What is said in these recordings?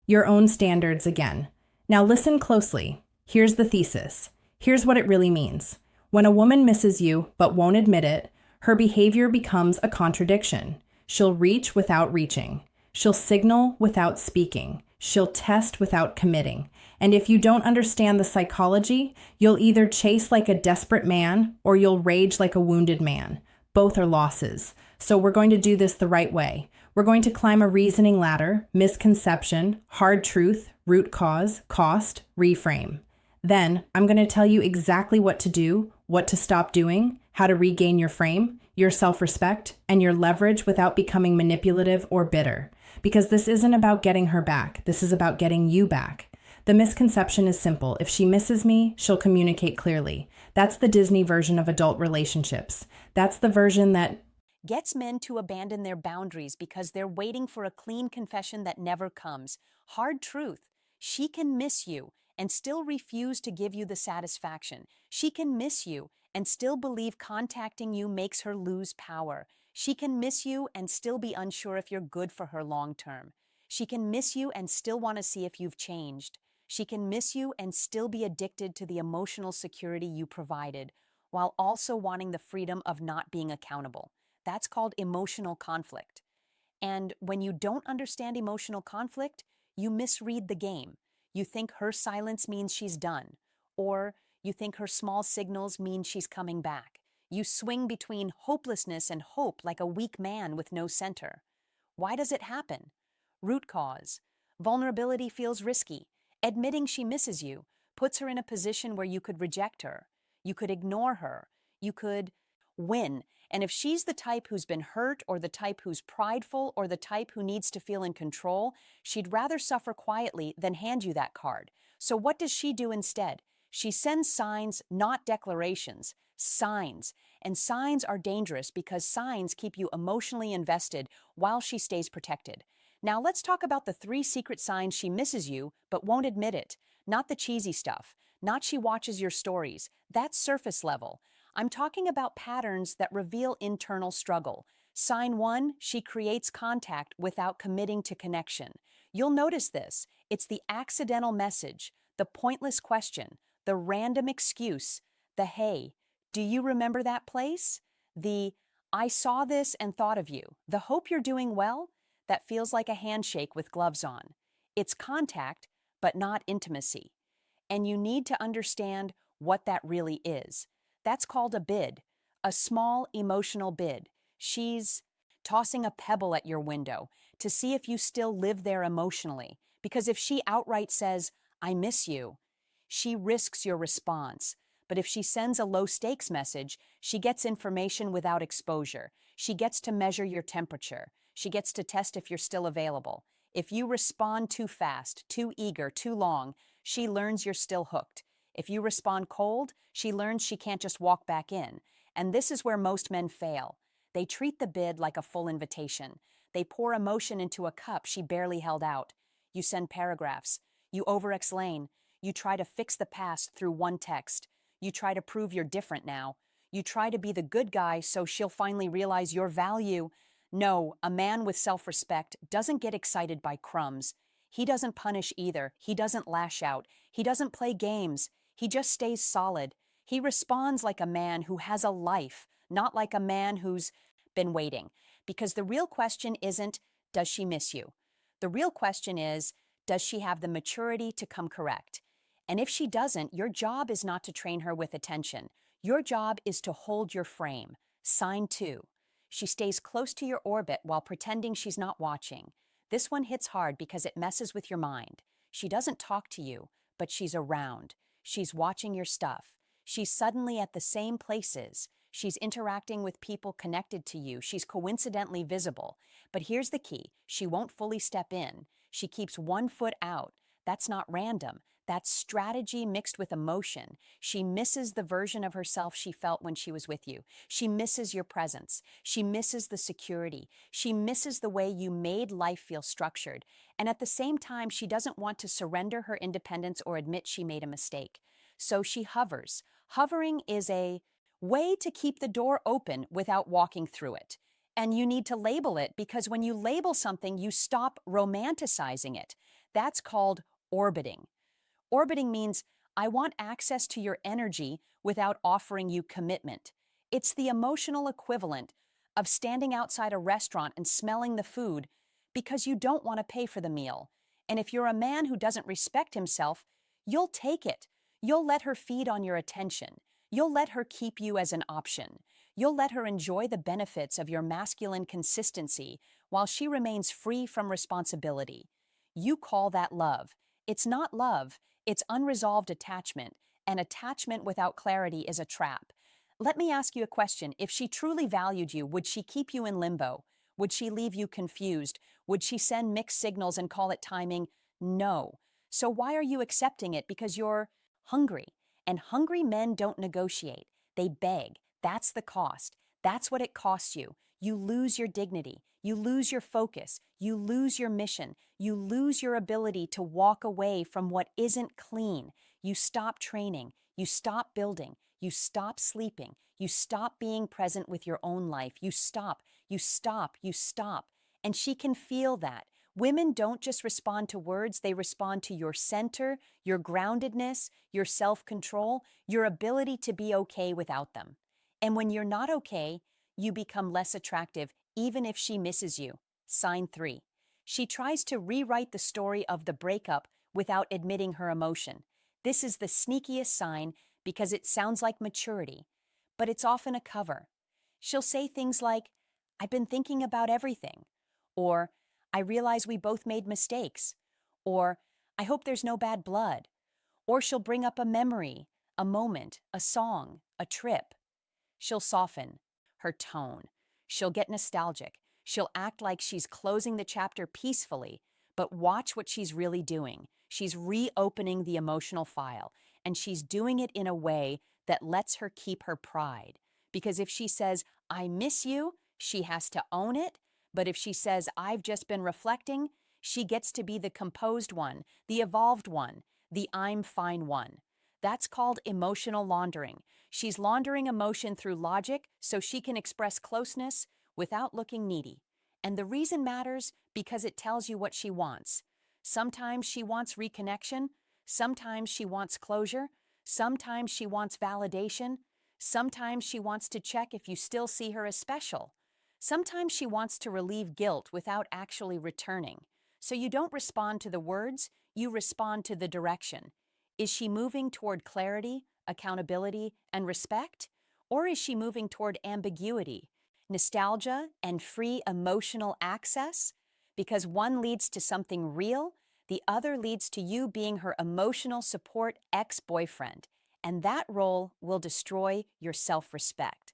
your own standards again. Now listen closely. Here's the thesis. Here's what it really means. When a woman misses you but won't admit it, her behavior becomes a contradiction. She'll reach without reaching. She'll signal without speaking. She'll test without committing. And if you don't understand the psychology, you'll either chase like a desperate man or you'll rage like a wounded man. Both are losses. So we're going to do this the right way. We're going to climb a reasoning ladder: misconception, hard truth, root cause, cost, reframe. Then I'm going to tell you exactly what to do, what to stop doing, how to regain your frame, your self-respect, and your leverage without becoming manipulative or bitter. Because this isn't about getting her back. This is about getting you back. The misconception is simple. If she misses me, she'll communicate clearly. That's the Disney version of adult relationships. That's the version that gets men to abandon their boundaries because they're waiting for a clean confession that never comes. Hard truth. She can miss you and still refuse to give you the satisfaction. She can miss you and still believe contacting you makes her lose power. She can miss you and still be unsure if you're good for her long term. She can miss you and still want to see if you've changed. She can miss you and still be addicted to the emotional security you provided, while also wanting the freedom of not being accountable. That's called emotional conflict. And when you don't understand emotional conflict, you misread the game. You think her silence means she's done, or you think her small signals mean she's coming back. You swing between hopelessness and hope like a weak man with no center. Why does it happen? Root cause. Vulnerability feels risky. Admitting she misses you puts her in a position where you could reject her. You could ignore her. You could win. And if she's the type who's been hurt, or the type who's prideful, or the type who needs to feel in control, she'd rather suffer quietly than hand you that card. So what does she do instead? She sends signs, not declarations. Signs. And signs are dangerous because signs keep you emotionally invested while she stays protected. Now let's talk about the 3 secret signs she misses you but won't admit it. Not the cheesy stuff. Not she watches your stories. That's surface level. I'm talking about patterns that reveal internal struggle. Sign 1, she creates contact without committing to connection. You'll notice this. It's the accidental message, the pointless question, the random excuse, the "Hey, do you remember that place?" The "I saw this and thought of you," the "Hope you're doing well," that feels like a handshake with gloves on. It's contact, but not intimacy. And you need to understand what that really is. That's called a bid, a small emotional bid. She's tossing a pebble at your window to see if you still live there emotionally. Because if she outright says, "I miss you," she risks your response. But if she sends a low-stakes message, she gets information without exposure. She gets to measure your temperature. She gets to test if you're still available. If you respond too fast, too eager, too long, she learns you're still hooked. If you respond cold, she learns she can't just walk back in. And this is where most men fail. They treat the bid like a full invitation. They pour emotion into a cup she barely held out. You send paragraphs. You over-explain. You try to fix the past through one text. You try to prove you're different now. You try to be the good guy so she'll finally realize your value. No, a man with self-respect doesn't get excited by crumbs. He doesn't punish either. He doesn't lash out. He doesn't play games. He just stays solid. He responds like a man who has a life, not like a man who's been waiting. Because the real question isn't, does she miss you? The real question is, does she have the maturity to come correct? And if she doesn't, your job is not to train her with attention. Your job is to hold your frame. Sign 2. She stays close to your orbit while pretending she's not watching. This one hits hard because it messes with your mind. She doesn't talk to you, but she's around. She's watching your stuff. She's suddenly at the same places. She's interacting with people connected to you. She's coincidentally visible. But here's the key. She won't fully step in. She keeps one foot out. That's not random. That's strategy mixed with emotion. She misses the version of herself she felt when she was with you. She misses your presence. She misses the security. She misses the way you made life feel structured. And at the same time, she doesn't want to surrender her independence or admit she made a mistake. So she hovers. Hovering is a way to keep the door open without walking through it. And you need to label it, because when you label something, you stop romanticizing it. That's called orbiting. Orbiting means I want access to your energy without offering you commitment. It's the emotional equivalent of standing outside a restaurant and smelling the food because you don't want to pay for the meal. And if you're a man who doesn't respect himself, you'll take it. You'll let her feed on your attention. You'll let her keep you as an option. You'll let her enjoy the benefits of your masculine consistency while she remains free from responsibility. You call that love. It's not love. It's unresolved attachment, and attachment without clarity is a trap. Let me ask you a question. If she truly valued you, would she keep you in limbo? Would she leave you confused? Would she send mixed signals and call it timing? No. So why are you accepting it? Because you're hungry. And hungry men don't negotiate. They beg. That's the cost. That's what it costs you. You lose your dignity. You lose your focus. You lose your mission. You lose your ability to walk away from what isn't clean. You stop training. You stop building. You stop sleeping. You stop being present with your own life. You stop. And she can feel that. Women don't just respond to words, they respond to your center, your groundedness, your self-control, your ability to be okay without them. And when you're not okay, you become less attractive, even if she misses you. Sign 3. She tries to rewrite the story of the breakup without admitting her emotion. This is the sneakiest sign because it sounds like maturity, but it's often a cover. She'll say things like, I've been thinking about everything, or I realize we both made mistakes, or I hope there's no bad blood, or she'll bring up a memory, a moment, a song, a trip. She'll soften her tone. She'll get nostalgic. She'll act like she's closing the chapter peacefully, but watch what she's really doing. She's reopening the emotional file, and she's doing it in a way that lets her keep her pride. Because if she says, I miss you, she has to own it. But if she says, I've just been reflecting, she gets to be the composed one, the evolved one, the I'm fine one. That's called emotional laundering. She's laundering emotion through logic so she can express closeness without looking needy. And the reason matters because it tells you what she wants. Sometimes she wants reconnection. Sometimes she wants closure. Sometimes she wants validation. Sometimes she wants to check if you still see her as special. Sometimes she wants to relieve guilt without actually returning. So you don't respond to the words, you respond to the direction. Is she moving toward clarity, accountability, and respect? Or is she moving toward ambiguity, nostalgia, and free emotional access? Because one leads to something real, the other leads to you being her emotional support ex-boyfriend. And that role will destroy your self-respect.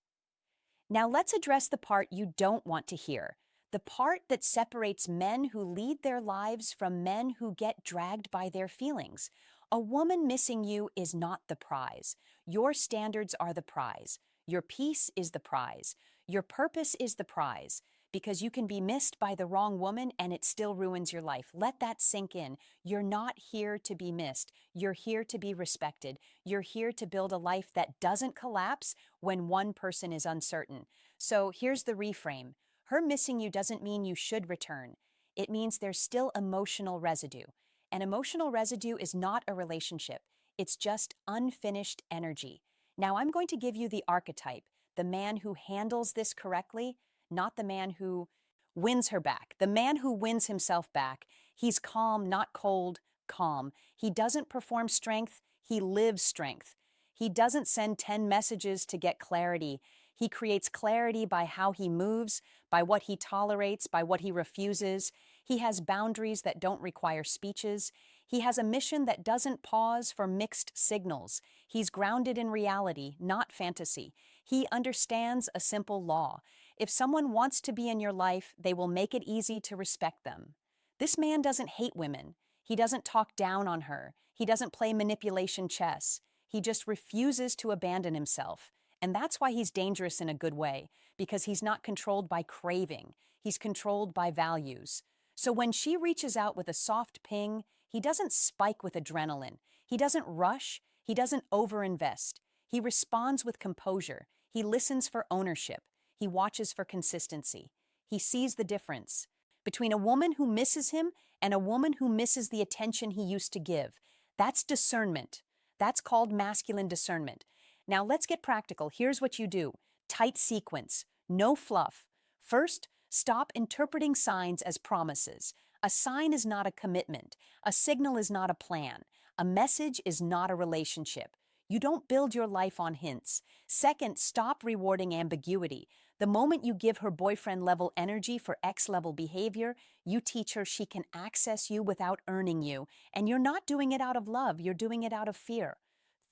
Now let's address the part you don't want to hear, the part that separates men who lead their lives from men who get dragged by their feelings. A woman missing you is not the prize. Your standards are the prize. Your peace is the prize. Your purpose is the prize. Because you can be missed by the wrong woman and it still ruins your life. Let that sink in. You're not here to be missed. You're here to be respected. You're here to build a life that doesn't collapse when one person is uncertain. So here's the reframe. Her missing you doesn't mean you should return. It means there's still emotional residue. And emotional residue is not a relationship. It's just unfinished energy. Now I'm going to give you the archetype, the man who handles this correctly, not the man who wins her back, the man who wins himself back. He's calm, not cold, calm. He doesn't perform strength, he lives strength. He doesn't send 10 messages to get clarity. He creates clarity by how he moves, by what he tolerates, by what he refuses. He has boundaries that don't require speeches. He has a mission that doesn't pause for mixed signals. He's grounded in reality, not fantasy. He understands a simple law. If someone wants to be in your life, they will make it easy to respect them. This man doesn't hate women. He doesn't talk down on her. He doesn't play manipulation chess. He just refuses to abandon himself. And that's why he's dangerous in a good way, because he's not controlled by craving. He's controlled by values. So when she reaches out with a soft ping, he doesn't spike with adrenaline. He doesn't rush. He doesn't overinvest. He responds with composure. He listens for ownership. He watches for consistency. He sees the difference between a woman who misses him and a woman who misses the attention he used to give. That's discernment. That's called masculine discernment. Now let's get practical. Here's what you do. Tight sequence. No fluff. First, stop interpreting signs as promises. A sign is not a commitment. A signal is not a plan. A message is not a relationship. You don't build your life on hints. Second, stop rewarding ambiguity. The moment you give her boyfriend-level energy for X-level behavior, you teach her she can access you without earning you, and you're not doing it out of love, you're doing it out of fear.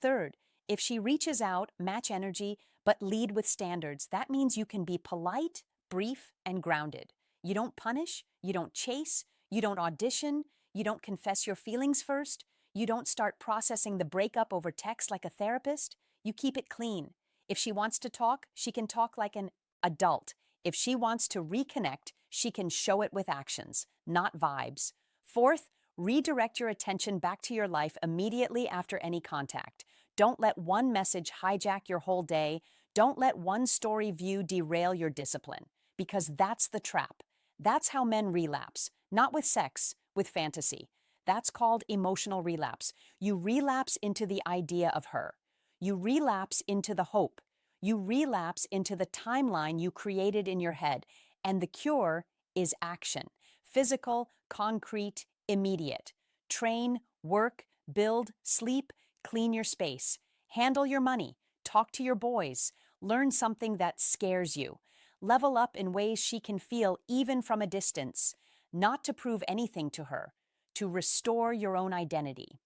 Third, if she reaches out, match energy, but lead with standards. That means you can be polite, brief, and grounded. You don't punish, you don't chase, you don't audition, you don't confess your feelings first, you don't start processing the breakup over text like a therapist. You keep it clean. If she wants to talk, she can talk like an adult. If she wants to reconnect, she can show it with actions, not vibes. Fourth, redirect your attention back to your life immediately after any contact. Don't let one message hijack your whole day. Don't let one story view derail your discipline, because that's the trap. That's how men relapse, not with sex, with fantasy. That's called emotional relapse. You relapse into the idea of her. You relapse into the hope. You relapse into the timeline you created in your head. And the cure is action. Physical, concrete, immediate. Train, work, build, sleep, clean your space. Handle your money. Talk to your boys. Learn something that scares you. Level up in ways she can feel even from a distance. Not to prove anything to her. To restore your own identity.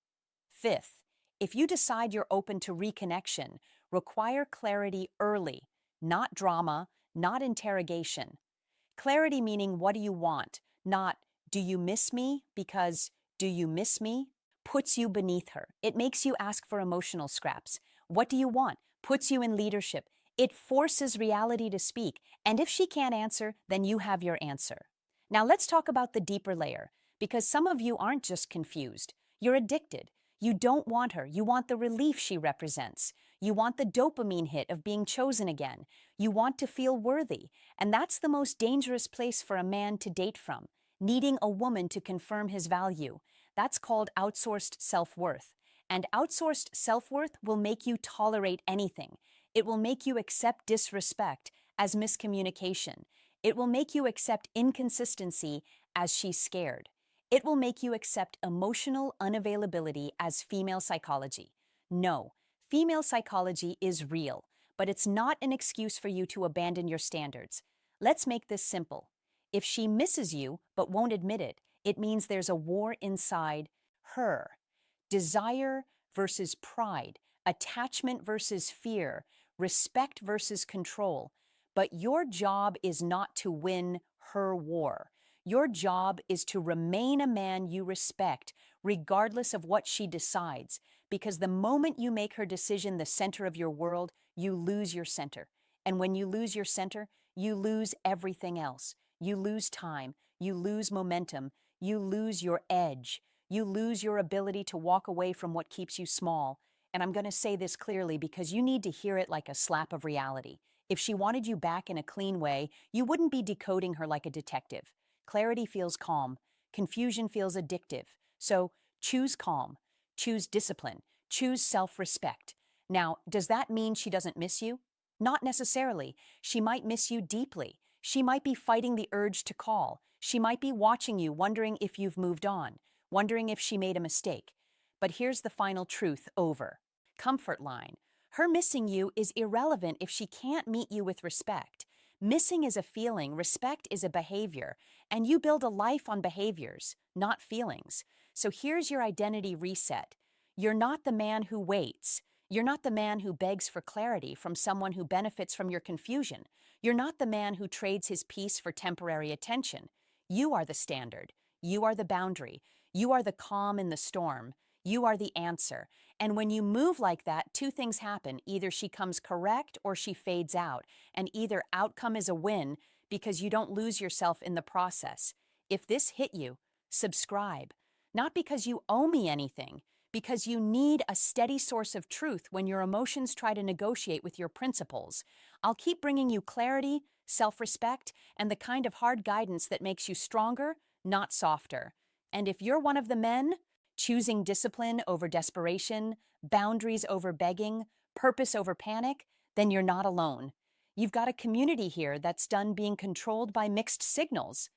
Fifth, if you decide you're open to reconnection, require clarity early, not drama, not interrogation. Clarity meaning what do you want, not do you miss me, because do you miss me puts you beneath her. It makes you ask for emotional scraps. What do you want puts you in leadership. It forces reality to speak, and if she can't answer, then you have your answer. Now let's talk about the deeper layer. Because some of you aren't just confused. You're addicted. You don't want her. You want the relief she represents. You want the dopamine hit of being chosen again. You want to feel worthy. And that's the most dangerous place for a man to date from, needing a woman to confirm his value. That's called outsourced self-worth. And outsourced self-worth will make you tolerate anything. It will make you accept disrespect as miscommunication. It will make you accept inconsistency as she's scared. It will make you accept emotional unavailability as female psychology. No, female psychology is real, but it's not an excuse for you to abandon your standards. Let's make this simple. If she misses you but won't admit it, it means there's a war inside her. Desire versus pride, attachment versus fear, respect versus control. But your job is not to win her war. Your job is to remain a man you respect, regardless of what she decides, because the moment you make her decision the center of your world, you lose your center. And when you lose your center, you lose everything else. You lose time, you lose momentum, you lose your edge, you lose your ability to walk away from what keeps you small. And I'm going to say this clearly because you need to hear it like a slap of reality. If she wanted you back in a clean way, you wouldn't be decoding her like a detective. Clarity feels calm. Confusion feels addictive. So choose calm. Choose discipline. Choose self-respect. Now, does that mean she doesn't miss you? Not necessarily. She might miss you deeply. She might be fighting the urge to call. She might be watching you, wondering if you've moved on, wondering if she made a mistake. But here's the final truth over. Comfort line. Her missing you is irrelevant if she can't meet you with respect. Missing is a feeling, respect is a behavior, and you build a life on behaviors, not feelings. So here's your identity reset. You're not the man who waits. You're not the man who begs for clarity from someone who benefits from your confusion. You're not the man who trades his peace for temporary attention. You are the standard. You are the boundary. You are the calm in the storm. You are the answer. And when you move like that, two things happen. Either she comes correct or she fades out. And either outcome is a win because you don't lose yourself in the process. If this hit you, subscribe. Not because you owe me anything, because you need a steady source of truth when your emotions try to negotiate with your principles. I'll keep bringing you clarity, self-respect, and the kind of hard guidance that makes you stronger, not softer. And if you're one of the men, choosing discipline over desperation, boundaries over begging, purpose over panic, then you're not alone. You've got a community here that's done being controlled by mixed signals.